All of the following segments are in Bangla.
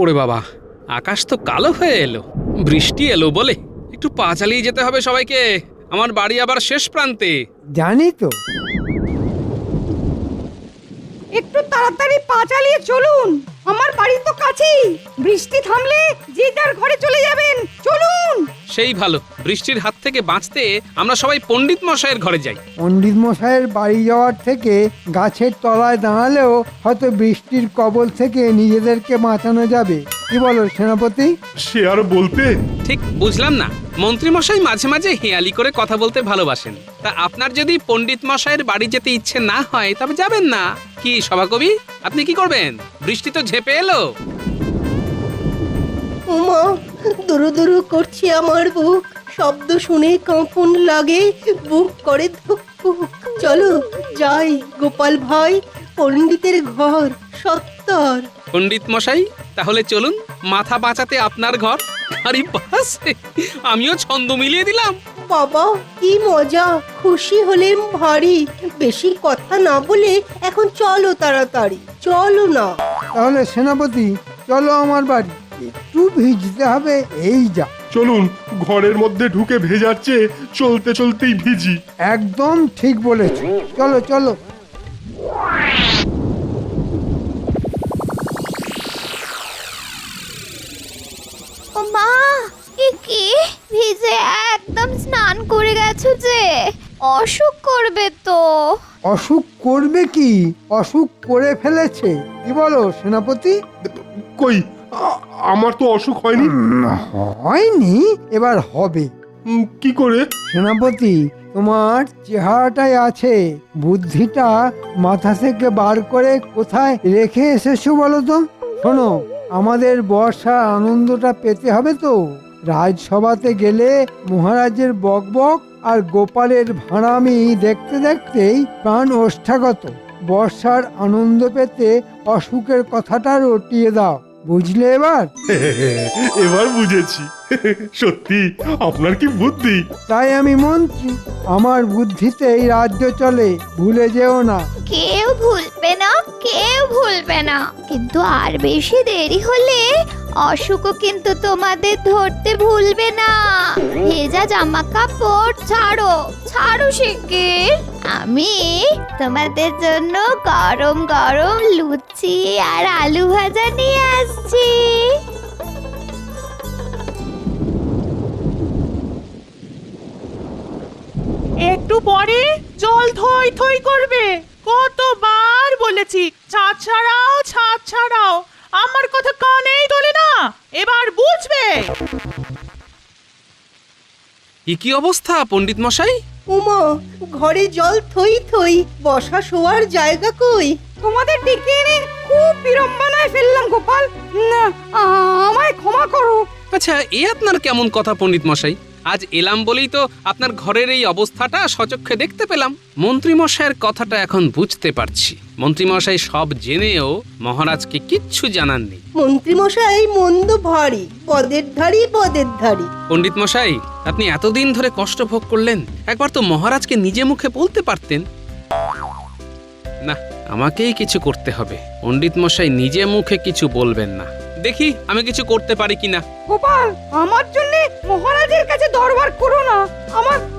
ওরে বাবা, আকাশ তো কালো হয়ে এলো। বৃষ্টি এলো বলে একটু পা চালিয়ে যেতে হবে সবাইকে। আমার বাড়ি আবার শেষ প্রান্তে। জানি তো। একটু তাড়াতাড়ি পা চালিয়ে চলুন, আমার বাড়ি তো কাছেই। বৃষ্টি থামলে যে যার ঘরে চলে যাবেন, চলুন। সেই ভালো, বৃষ্টির হাত থেকে বাঁচতে আমরা সবাই পণ্ডিত মশাইয়ের ঘরে যাই। পণ্ডিত মশাইয়ের বাড়ি যাওয়ার থেকে গাছের তলায় দাঁড়ালেও হয়তো বৃষ্টির কবল থেকে নিজেদেরকে বাঁচানো যাবে। কি বলো সেনাপতি? সে আর বলতে। ঠিক বুঝলাম না, মন্ত্রী মশাই মাঝে মাঝে হেয়ালি করে কথা বলতে ভালোবাসেন। তা আপনার যদি পণ্ডিত মশাইয়ের বাড়ি যেতে ইচ্ছে না হয় তবে যাবেন না। কি সভাকবি, আপনি কি করবেন? বৃষ্টি তো ঝেপে এলো। উমা, দুরু দুরু করছে আমার বুক, শব্দ শুনে কাঁপন লাগে, বুক করে ধুক ধুক। চলো যাই গোপাল ভাই, পণ্ডিতের ঘর সত্তর। পণ্ডিত মশাই, তাহলে চলুন, মাথা বাঁচাতে আপনার ঘর। আরে বাস, আমিও ছন্দ মিলিয়ে দিলাম। বাবা কি মজা, খুশি হলেন ভারী। বেশি কথা না বলে এখন চলো তাড়াতাড়ি, চলো না। তাহলে সেনাপতি চলো আমার বাড়ি, একটু ভিজতে হবে এই যা। চলুন, ঘরের মধ্যে ঢুকে ভেজার চেয়ে চলতে চলতেই ভিজি। একদম ঠিক বলেছ, চলো চলো। ও মা, এ কি ভিজে একদম স্নান করে গেছো যে? অসুখ করবে তো। অসুখ করবে কি? অসুখ করে ফেলেছে। কি বলো সেনাপতি? কই, আমার তো অসুখ হয়নি। হয়নি, এবার হবে। কি করে? সেনাপতি, তোমার চেহারাটাই আছে, বুদ্ধিটা মাথা থেকে বার করে কোথায় রেখে এসেছো বলো তো? শোনো, আমাদের বর্ষার আনন্দটা পেতে হবে তো। রাজসভাতে গেলে মহারাজের বকবক আর গোপালের ভাঁড়ামি দেখতে দেখতেই প্রাণ ওষ্ঠাগত। বর্ষার আনন্দ পেতে অসুখের কথাটা রটিয়ে দাও, বুঝলে এবার? এবার বুঝেছি। সত্যি আপনার কি বুদ্ধি! তাই আমি মন্ত্রী, আমার বুদ্ধিতেই রাজ্য চলে, ভুলে যেও না। কেউ ভুলবে না, কেউ ভুলবে না। কিন্তু আর বেশি দেরি হলে অসুখও কিন্তু তোমাদের ধরতে ভুলবে না। ভেজা জামা কাপড় ছাড়ো, ছাড়ো শিগগির। আমি তোমাদের জন্য গরম গরম লুচি আর আলু ভাজা নিয়ে আসছি। একটু পরে জল থই থই করবে। কতবার বলেছি ছাদ ছাড়াও, ছাদ ছাড়াও, আমার কথা কানেই তোলে না। এবার বুঝবে। কি অবস্থা পণ্ডিত মশাই? উমা, ঘরে জল থই থই, বসা শোয়ার জায়গা কই? তোমাদের ডেকে এনে খুব বিড়ম্বনায় ফেললাম গোপাল। না, আমায় ক্ষমা করো। আচ্ছা, এ আপনার কেমন কথা পণ্ডিত মশাই? আজ এলাম বলেই তো আপনার ঘরের এই অবস্থাটা সচক্ষে দেখতে পেলাম। মন্ত্রী মশাইয়ের কথাটা এখন বুঝতে পারছি। মন্ত্রী মশাই সব জেনেও মহারাজকে কিচ্ছু জানাননি। মন্ত্রী মশাই মন্দ ভারী, পদের ধারি পদের ধারি। পণ্ডিত মশাই, আপনি এতদিন ধরে কষ্ট ভোগ করলেন, একবার তো মহারাজকে নিজে মুখে বলতে পারতেন। না, আমাকেই কিছু করতে হবে। পণ্ডিত মশাই নিজে মুখে কিছু বলবেন না। দেখি আমি কিছু করতে পারি কিনা। গোপাল, আমার জন্য মহারাজের কাছে দরবার করো না।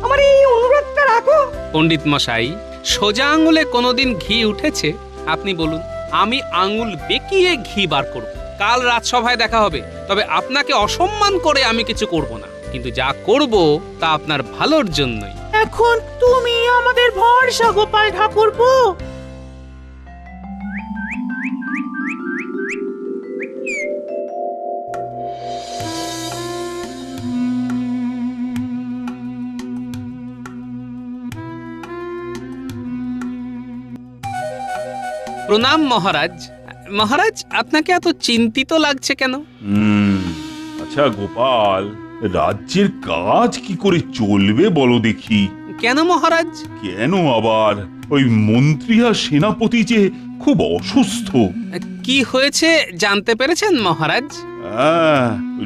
আমার এই অনুরোধটা রাখো। পণ্ডিত মশাই, সোজা আঙুলে কোনোদিন ঘি উঠেছে? আপনি বলুন, আমি আঙুল বেঁকিয়ে ঘি বার করব। কাল রাজসভায় দেখা হবে। তবে আপনাকে অসম্মান করে আমি কিছু করব না, কিন্তু যা করব তা আপনার ভালোর জন্যই। এখন তুমি আমাদের ভরসা গোপাল ঠাকুরপো। প্রণাম মহারাজ। মহারাজ, আপনাকে এত চিন্তিত লাগছে কেন? আচ্ছা গোপাল, রাজ্যের কাজ কি করে চলবে বলো দেখি। কেন মহারাজ? কেন আবার, ওই মন্ত্রী আর সেনাপতি যে খুব অসুস্থ। কি হয়েছে জানতে পেরেছেন মহারাজ?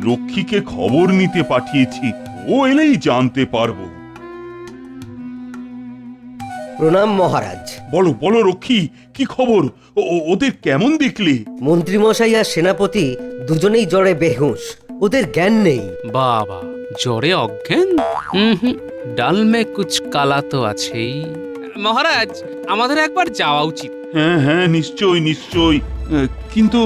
রক্ষীকে খবর নিতে পাঠিয়েছি, ও এলেই জানতে পারবো। প্রণাম মহারাজ। বলো বলো রক্ষী, কি খবর? ওদের কেমন দেখলে? মন্ত্রীমশাই আর সেনাপতি দুজনেই জ্বরে বেহুঁশ, ওদের জ্ঞান নেই। বাবা, জ্বরে অজ্ঞান? হুম, ডাল মে কুচ কালা তো আছেই। মহারাজ, আমাদের একবার যাওয়া উচিত। হ্যাঁ হ্যাঁ, নিশ্চয় নিশ্চয়। কিন্তু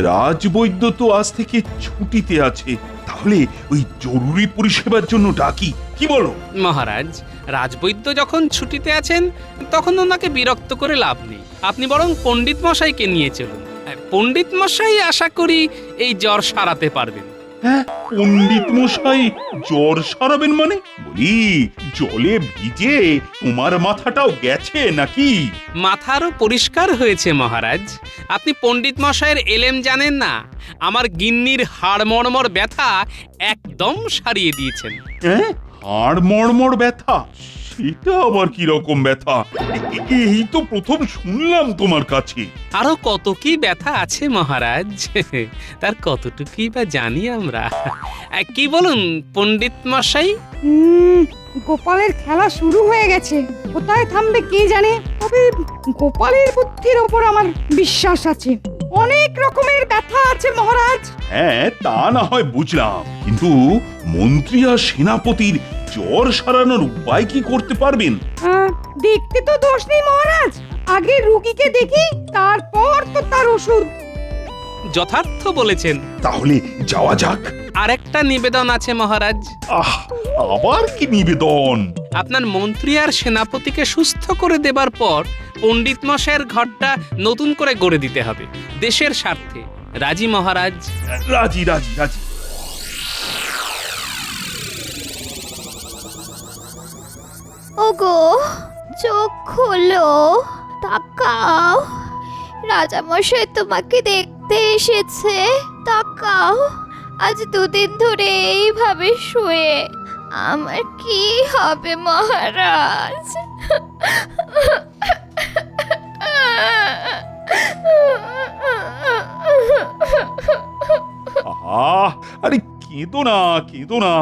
রাজবৈদ্য তো আজ থেকে ছুটিতে আছে, তাহলে ওই জরুরি পরিষেবার জন্য ডাকি, কি বলো? মহারাজ, রাজবৈদ্য যখন ছুটিতে আছেন তখন ওনাকে বিরক্ত করে লাভ নেই। আপনি বরং পণ্ডিত মশাইকে নিয়ে চলুন। পণ্ডিত মশাই আশা করি এই জ্বর সারাতে পারবেন। হ্যাঁ, পণ্ডিত মশাই জ্বর সারাবেন মানে? বলি, জলে ভিজে তোমার মাথাটাও গেছে নাকি? মাথারও পরিষ্কার হয়েছে মহারাজ। আপনি পণ্ডিত মশাইয়ের এলেম জানেন না। আমার গিন্নির হাড় মর্মর ব্যথা একদম সারিয়ে দিয়েছেন। হ্যাঁ, হাড় মড়মড় ব্যথা? সেটা আবার কি রকম ব্যথা? এই তো প্রথম শুনলাম তোমার কাছে। আরো কত কি ব্যথা আছে মহারাজ, তার কতটুকুই বা জানি আমরা। কি বলুন পণ্ডিত মশাই? গোপালের খেলা শুরু হয়ে গেছে, কোথায় থামবে কে জানে। তবে গোপালের বুদ্ধির ওপর আমার বিশ্বাস আছে। অনেক রকমের ব্যথা আছে মহারাজ। হ্যাঁ, তা না হয় বুঝলাম, কিন্তু মন্ত্রী আর সেনাপতির জ্বর সারানোর উপায় কি করতে পারবেন? দেখতে তো দোষ নেই মহারাজ, আগে রুগীকে দেখি, তারপর তো তার ওষুধ। যথার্থ বলেছেন। তাহলে যাওয়া যাক। আরেকটা নিবেদন আছে মহারাজ। আহ, আবার কি নিবেদন? আপনার মন্ত্রী আর সেনাপতিকে সুস্থ করে দেবার পর পণ্ডিত মশাইয়ের ঘরটা নতুন করে গড়ে দিতে হবে, দেশের স্বার্থে। রাজি মহারাজ? রাজি রাজি রাজি। ওগো, চোখ খোলো, তাকাও, রাজামশাই তোমাকে দেখতে এসেছে, তাকাও। আজ দুদিন ধরে এইভাবে শুয়ে আমার কি হবে মহারাজ? আহ, আরে কেঁদো না কেঁদো না,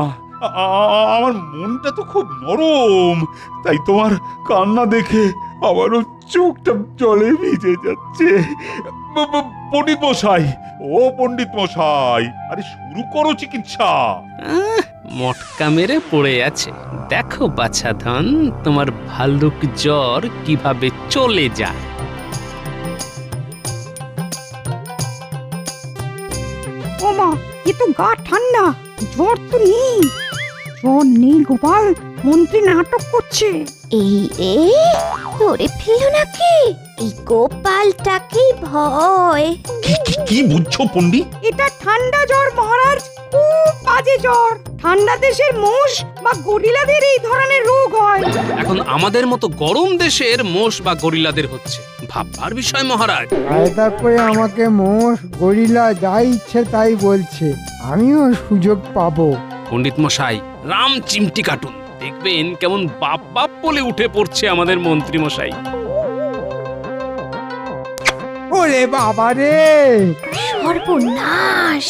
আমার মনটা তো খুব নরম, তাই তোমার কান্না দেখে আমারও চোখটা জলে ভিজে যাচ্ছে। পণ্ডিত মশাই, ও পণ্ডিত মশাই, আরে শুরু করো চিকিৎসা। মটকা মেরে পড়ে আছে। দেখো বাছাধন, তোমার ভাল্লুক জ্বর কিভাবে চলে যায়। ও মা, এ তো গা ঠান্ডা, জ্বর তো নেই। জ্বর নেই গোপাল, মন্ত্রী নাটক করছে। এই রে, ধরে ফেলো নাকি? এই গোপালটাকে ভয়। কি বুঝছো পণ্ডিত? এটা ঠান্ডা জ্বর মহারাজ, খুব বাজে জ্বর। ঠান্ডা দেশের মোষ বা গরিলাদের এই ধরনের রোগ হয়। এখন আমাদের মতো গরম দেশের মোষ বা গরিলাদের হচ্ছে, ভাববার বিষয় মহারাজ। আয়তা করে আমাকে মোষ গরিলা যা ইচ্ছে তাই বলছে, আমিও সুযোগ পাবো। পণ্ডিত মশাই, রাম চিমটি কাটুন, দেখবেন কেমন বাপ বাপ বলে উঠে পড়ছে আমাদের মন্ত্রী মশাই। ওরে বাবা রে! সর্বনাশ!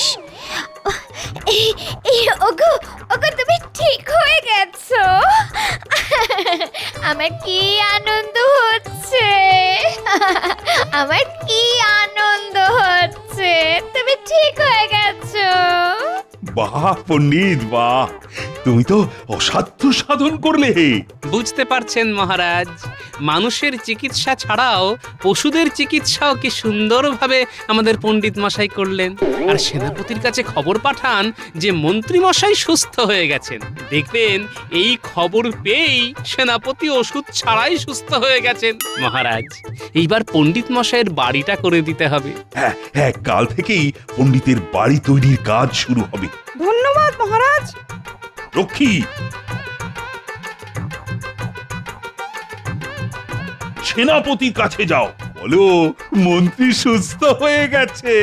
ওগো, ওগো, তুমি ঠিক হয়ে গেছো? আমার কি আনন্দ হচ্ছে, আমার কি আনন্দ হচ্ছে, তুমি ঠিক হয়ে গেছো। বাহ পণ্ডিত বাহ, তুমি তো অসাধ্য সাধন করলে। বুঝতে পারছেন মহারাজ, মানুষের চিকিৎসা ছাড়াও পশুদের চিকিৎসাও কি সুন্দরভাবে আমাদের পণ্ডিত মশাই করলেন। আর সেনাপতির কাছে খবর পাঠান যে মন্ত্রী মশাই সুস্থ হয়ে গেছেন। দেখবেন এই খবর পেয়েই সেনাপতি ওষুধ ছাড়াই সুস্থ হয়ে গেছেন। মহারাজ, এইবার পণ্ডিত মশাইয়ের বাড়িটা করে দিতে হবে। হ্যাঁ হ্যাঁ, কাল থেকেই পণ্ডিতের বাড়ি তৈরির কাজ শুরু হবে। ধন্যবাদ মহারাজ। রক্ষী, সেনাপতির কাছে যাও, বলো মন্ত্রী সুস্থ হয়ে গেছে।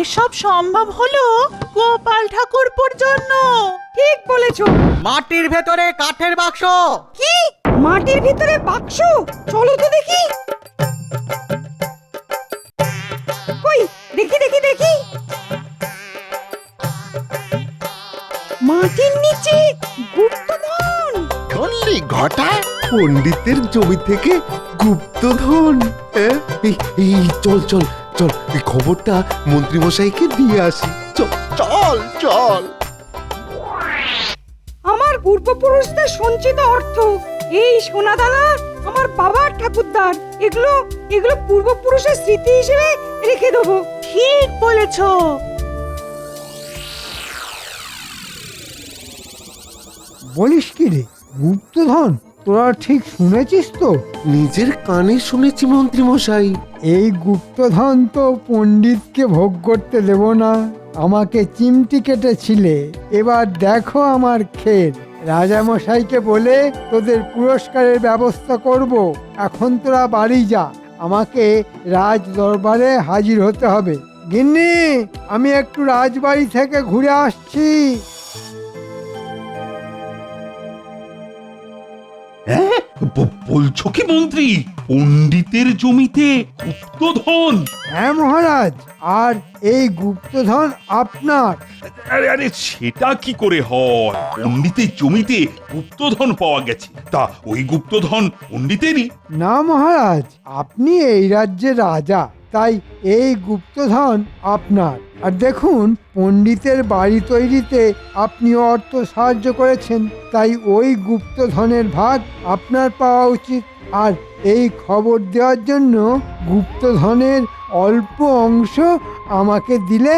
এসব সম্ভব হলো গোপাল ঠাকুরপুর জন্য। ঠিক বলেছো। মাটির ভেতরে কাঠের বাক্স। কি? মাটির ভিতরে বাক্স? চলো তো দেখি। কই, দেখি দেখি দেখি। মাটির নিচে গুপ্তধন। শুনলি ঘটা, পণ্ডিতের জমি থেকে গুপ্তধন। হ্যাঁ? এই চল চল চল, এই খবরটা মন্ত্রী মশাইকে দিয়ে আসি। চল চল চল। আমার পূর্বপুরুষদের সঞ্চিত অর্থ, এই সোনাদানা আমার বাবার ঠাকুরদার, এগুলো এগুলো পূর্বপুরুষের স্মৃতি হিসেবে রেখে দেবো। ঠিক বলেছো। বলিস কি রে, গুপ্তধন? তোরা ঠিক শুনেছিস তো? নিজের কানে শুনেছি মন্ত্রী মশাই। এই গুপ্তধন তো পণ্ডিতকে ভোগ করতে দেব না, আমাকে চিমটি কেটেছিলে। এবার দেখো আমার ক্ষেত। রাজামশাইকে বলে তোদের পুরস্কারের ব্যবস্থা করব। এখন তোরা বাড়ি যা, আমাকে রাজ দরবারে হাজির হতে হবে। গিন্নি, আমি একটু রাজবাড়ি থেকে ঘুরে আসছি। হ্যাঁ? বলছো কি মন্ত্রী, পণ্ডিতের জমিতে গুপ্তধন? হ্যাঁ মহারাজ, আর এই গুপ্তধন আপনার। আরে আরে, সেটা কি করে হয়? পণ্ডিতের জমিতে গুপ্তধন পাওয়া গেছে, তা ওই গুপ্তধন পণ্ডিতেরই? না মহারাজ, আপনি এই রাজ্যের রাজা, তাই এই গুপ্তধন আপনার। আর দেখুন, পণ্ডিতের বাড়ি তৈরিতে আপনি অর্থ সাহায্য করেছেন, তাই ওই গুপ্তধনের ভাগ আপনার পাওয়া উচিত। আর এই খবর দেওয়ার জন্য গুপ্তধনের অল্প অংশ আমাকে দিলে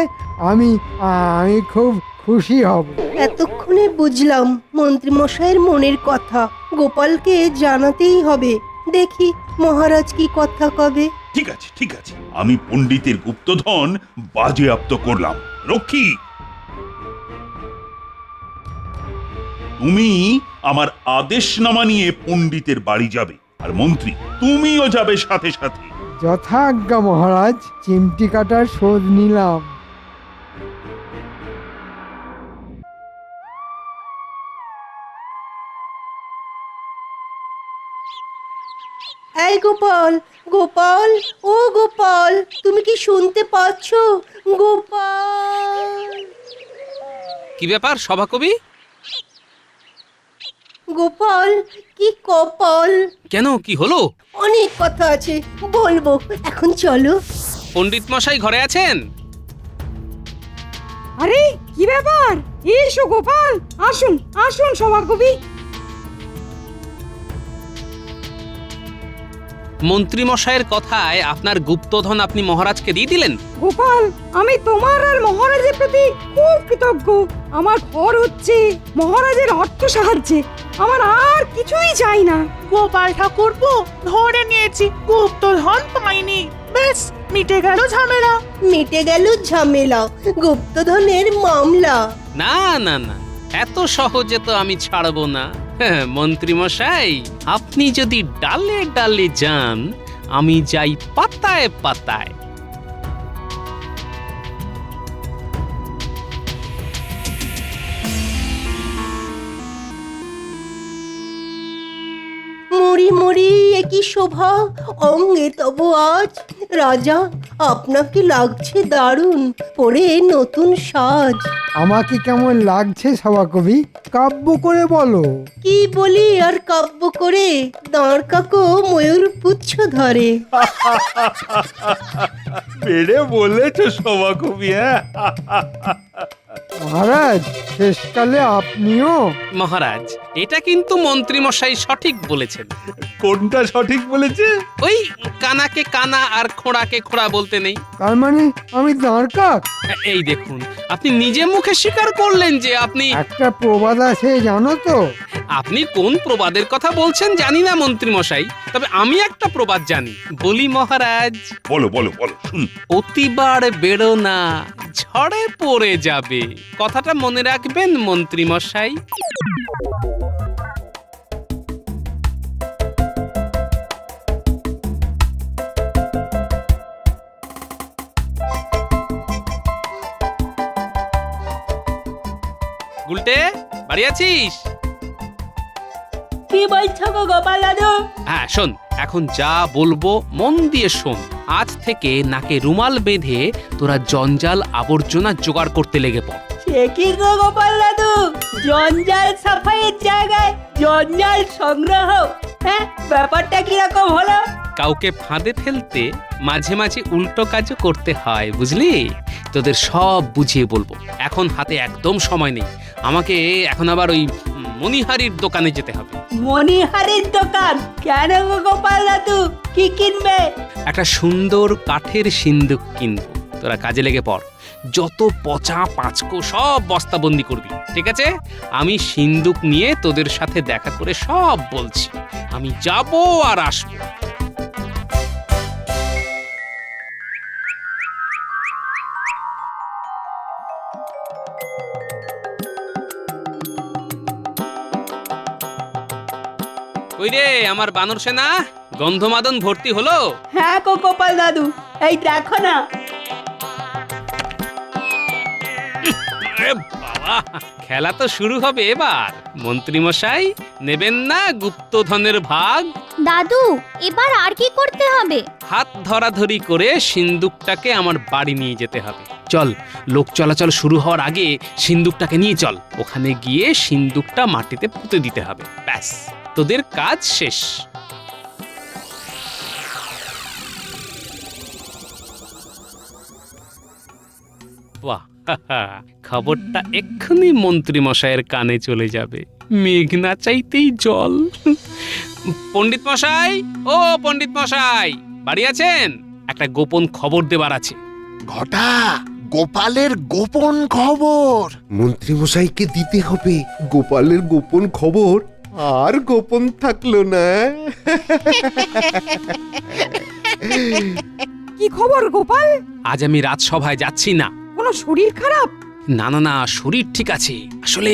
আমি আমি খুব খুশি হব। এতক্ষণে বুঝলাম মন্ত্রী মশাইয়ের মনের কথা। গোপালকে জানাতেই হবে। দেখি মহারাজ কি কথা কবে। ঠিক আছে ঠিক আছে, আমি পণ্ডিতের গুপ্তধন বাজেয়াপ্ত করলাম। রক্ষী, তুমি আমার আদেশনামা নিয়ে পণ্ডিতের বাড়ি যাবে, আর মন্ত্রী তুমিও যাবে সাথে সাথে। যথাজ্ঞা মহারাজ, চিমটি কাটার শোধ নিলাম। এই গোপাল, গোপাল, ও গোপাল, তুমি কি শুনতে পাচ্ছ? গোপাল, কি ব্যাপার সভাকবি? গোপাল, কি কপাল। কেন, কি হলো? অনেক কথা আছে, বলবো, এখন চলো। পণ্ডিত মশাই ঘরে আছেন? আরে কি ব্যাপার? এসো গোপাল, আসুন আসুন সভাকবি। মন্ত্রী মশাইয়ের কথায় আপনার গুপ্তধন আপনি মহারাজকে দিয়ে দিলেন? গোপাল, আমি তোমার আর মহারাজের প্রতি খুব কৃতজ্ঞ। আমার ঘর হচ্ছে মহারাজের অর্থ সাহায্যে, আমার আর কিছুই চাই না। গোপাল ঠাকুরপো, ধরে নিয়েছি, গুপ্তধন পাইনি, বেশ মিটে গেল ঝামেলা। মিটে গেল ঝামেলা, গুপ্তধনের মামলা। না না না, এত সহজে তো আমি ছাড়বো না। মন্ত্রী মশাই, আপনি যদি ডালে ডালে যান, আমি যাই পাতায় পাতায়। মরি মরি একই শোভা অঙ্গে তব আজ। রাজা, আপনাকে লাগছে দারুণ, পরে নতুন সাজ। আমাকে কেমন লাগছে সভাকবি? কাব্য করে বলো। কি বলি আর কাব্য করে? দাঁড় কাকো ময়ূর পুচ্ছ ধরে। বেড়ে বলেছো সভাকবি। হ্যাঁ, মহারাজ, শেষকালে আপনিও। মহারাজ, এটা কিন্তু মন্ত্রী মশাই সঠিক বলেছেন। কোনটা সঠিক বলেছে? ওই কানাকে কানা আর খোঁড়াকে খোঁড়া বলতে নেই। তার মানে আমি দাঁড় কাক? এই দেখুন, আপনি নিজে মুখে স্বীকার করলেন যে আপনি। একটা প্রবাদ আছে জানো তো? আপনি কোন প্রবাদের কথা বলছেন জানি না মন্ত্রী মশাই, তবে আমি একটা প্রবাদ জানি। বলি মহারাজ, বলো বলো বলো, শুনি। অতিবার বেরো না, ঝড়ে পড়ে যাবে। কথাটা মনে রাখবেন মন্ত্রী মশাই। গুলটে, বাড়ি আছিস? কি বলছো গো গোপাল দাদু? হ্যাঁ শোন, এখন যা বলবো মন দিয়ে শোন। আজ থেকে নাকে রুমাল বেঁধে তোরা জঞ্জাল আবর্জনা জোগাড় করতে লেগে পড়। সে কি গো গোপাল দাদু, জঞ্জাল সাফাইয়ের জায়গায় জঞ্জাল সংগ্রহ, হ্যাঁ ব্যাপারটা কিরকম হলো? কাউকে ফাঁদে ফেলতে মাঝে মাঝে উল্টো কাজও করতে হয়, বুঝলি? তোদের সব বুঝিয়ে বলবো। এখন হাতে একদম সময় নেই, আমাকে এখন আবার ওই মণিহারির দোকানে যেতে হবে। মণিহারির দোকান? কেন গো গোপাল দাদু, কি কিনবে? একটা সুন্দর কাঠের সিন্দুক কিনবো, তোরা কাজে লেগে পড়। যত পচা পাঁচকো সব বস্তাবন্দি করবি, ঠিক আছে? আমি সিন্দুক নিয়ে তোদের সাথে দেখা করে সব বলছি। আমি যাব আর আসবো। কই রে আমার বানর সেনা, গন্ধমাদন ভর্তি হলো? হ্যাঁ গো গোপাল দাদু, এই দেখো না। আরে বাবা, খেলা তো শুরু হবে এবার। মন্ত্রী মশাই, নেবেন না গুপ্তধনের ভাগ? দাদু, এবার আর কি করতে হবে? হাত ধরাধরি করে সিন্দুকটাকে আমার বাড়ি নিয়ে যেতে হবে। চল, লোক চলাচল শুরু হওয়ার আগে সিন্দুকটাকে নিয়ে চল। ওখানে গিয়ে সিন্দুকটা মাটিতে পুঁতে দিতে হবে, ব্যাস তোদের কাজ শেষ। বাহ, খবরটা এক্ষুনি মন্ত্রী মশাইয়ের কানে চলে যাবে। মেঘ না চাইতেই জল। পণ্ডিত মশাই, ও পণ্ডিত মশাই, বাড়ি আছেন? একটা গোপন খবর দেবার আছে। ঘটা, গোপালের গোপন খবর মন্ত্রী মশাইকে দিতে হবে। গোপালের গোপন খবর আর গোপন থাকলো না। কি খবর গোপাল? আজ আমি রাজসভায় যাচ্ছি না। কোনো শরীর খারাপ? না না না, শরীর ঠিক আছে। আসলে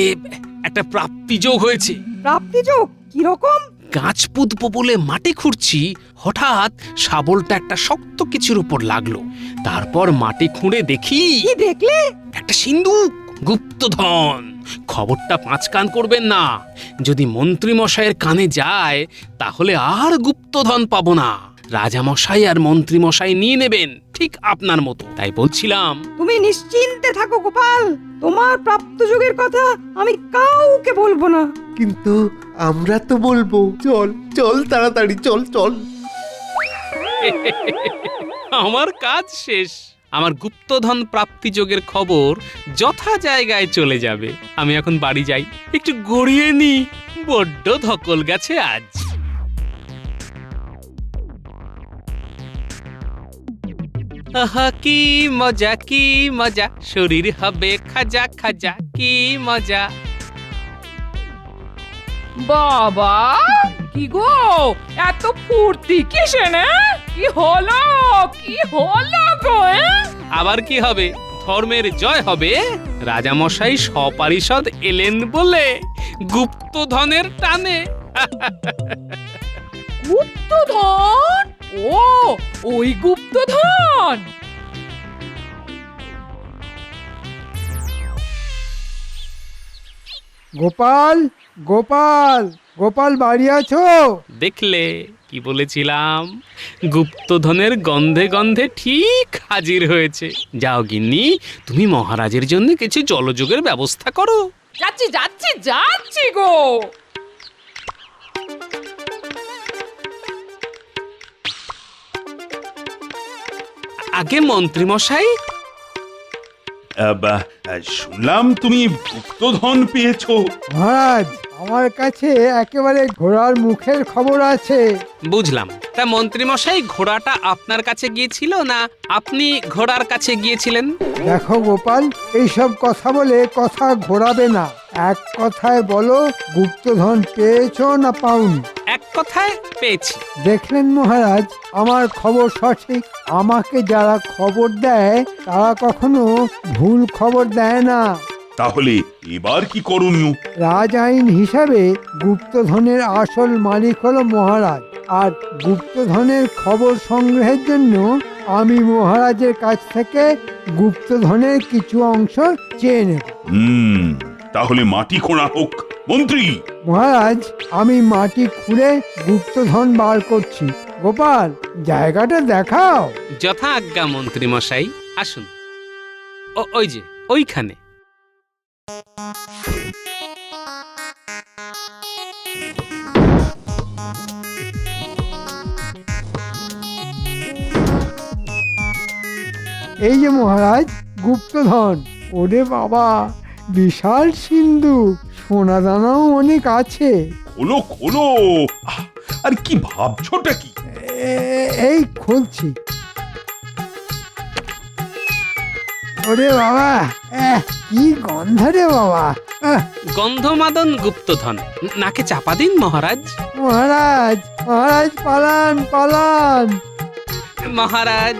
একটা প্রাপ্তি যোগ হয়েছে। প্রাপ্তি যোগ? কিরকম? গাছ পুঁতবো বলে মাটি খুঁড়ছি, হঠাৎ শাবলটা একটা শক্ত কিছুর উপর লাগলো। তারপর মাটি খুঁড়ে দেখি, কি দেখলে? একটা সিন্দুক, গুপ্তধন। খবরটা পাঁচ কান করবেন না। যদি মন্ত্রী মশাইয়ের কানে যায় তাহলে আর গুপ্তধন পাবো না। রাজামশাই আর মন্ত্রী মশাই নিয়ে নেবেন, ঠিক আপনার মতো। তাই বলছিলাম। তুমি নিশ্চিন্তে থাকো গোপাল, তোমার প্রাপ্ত যোগের কথা আমি কাউকে বলবো না। কিন্তু আমরা তো বলবো। চল চল তাড়াতাড়ি চল চল। আমার কাজ শেষ। আমার গুপ্তধন প্রাপ্তি যোগের খবর যথা জায়গায় চলে যাবে। আমি এখন বাড়ি যাই, একটু গড়িয়ে নি, বড্ড ধকল গেছে আজ। আহা কি মজা, কি মজা, শরীর হবে খাজা খাজা, কি মজা। বাবা, কি গো এত ফুর্তি কিসে না? কি হলো, কি হলো গো? আবার কি হবে? ধর্মের জয় হবে। রাজামশাই সপারিষদ এলেন বলে, গুপ্তধনের টানে। গুপ্তধন? ও, ওই গুপ্তধন? গোপাল, গোপাল, গোপাল বাড়ি আছো? দেখলে কি বলেছিলাম? গুপ্তধনের গন্ধে গন্ধে ঠিক হাজির হয়েছে। যাও গিন্নি, তুমি মহারাজের জন্য কিছু জলযোগের ব্যবস্থা করো। যাচ্ছি যাচ্ছি যাচ্ছি গো। আগে মন্ত্রী মশাই, শুনলাম তুমি গুপ্তধন পেয়েছো। মহারাজ, আমার কাছে একেবারে ঘোড়ার মুখের খবর আছে। বুঝলাম। তা মন্ত্রী মশাই, ঘোড়াটা আপনার কাছে গিয়েছিল না আপনি ঘোড়ার কাছে গিয়েছিলেন? দেখো গোপাল, এইসব কথা বলে কথা ঘোরাবে না। এক কথায় বলো, গুপ্তধন পেয়েছো না পাওনি? এক কথায় পেয়েছি। দেখলেন মহারাজ, আমার খবর সঠিক। আমাকে যারা খবর দেয় তারা কখনো ভুল খবর দেয় না। তাহলে এবার কি করণীয়? রাজ আইন হিসাবে গুপ্তধনের আসল মালিক হলো মহারাজ, আর গুপ্তধনের খবর সংগ্রহের জন্য আমি মহারাজের কাছ থেকে গুপ্তধনের কিছু অংশ চেয়ে নেব। তাহলে মাটি খোঁড়া হোক মন্ত্রী। মহারাজ, আমি মাটি খুঁড়ে গুপ্তধন বার করছি। গোপাল, জায়গাটা দেখাও। যথা আজ্ঞা মন্ত্রী মশাই, আসুন। ওই যে ওইখানে। এই যে মহারাজ গুপ্তধন। ওরে বাবা, বিশাল সিন্ধু, সোনা দানাও অনেক আছে। খোলো খোলো। আর কি ভাবছোটা কি? এই খুলছি। ওরে বাবা, কি গন্ধ রে বাবা। গন্ধমাদন গুপ্তধন। নাকে চাপা দিন মহারাজ। মহারাজ, মহারাজ পালান পালান। মহারাজ,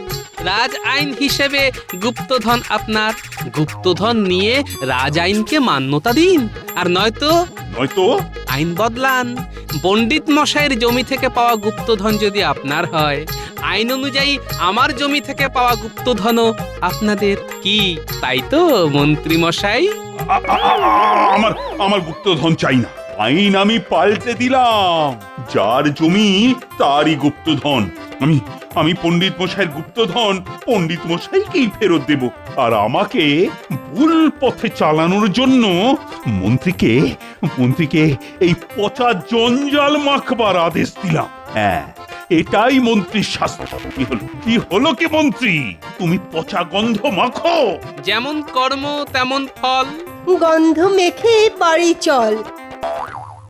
রাজ আইন হিসেবে গুপ্তধন আপনার। গুপ্তধন নিয়ে রাজ আইনকে মান্যতা দিন, আর নয়তো নয়তো আইন বদলান। পণ্ডিত মশাইয়ের জমি থেকে পাওয়া গুপ্তধন যদি আপনার হয়, আইন অনুযায়ী আমার জমি থেকে পাওয়া গুপ্তধনও আপনাদের। কি তাই তো মন্ত্রী মশাই? আমার আমার গুপ্তধন চাই না। আইন আমি পাল্টে দিলাম। যার জমি তারই গুপ্তধন। আমি পণ্ডিত মশাইয়ের গুপ্তধন পণ্ডিত মশাইকেই ফেরত দেব। আর আমাকে ভুল পথে চালানোর জন্য মন্ত্রীকে এই পচা জঞ্জাল মাখবার আদেশ দিলাম। হ্যাঁ, এটাই মন্ত্রীর শাস্তি। কি হলো কি মন্ত্রী, তুমি পচা গন্ধ মাখো। যেমন কর্ম তেমন ফল। গন্ধ মেখে বাড়ি চল।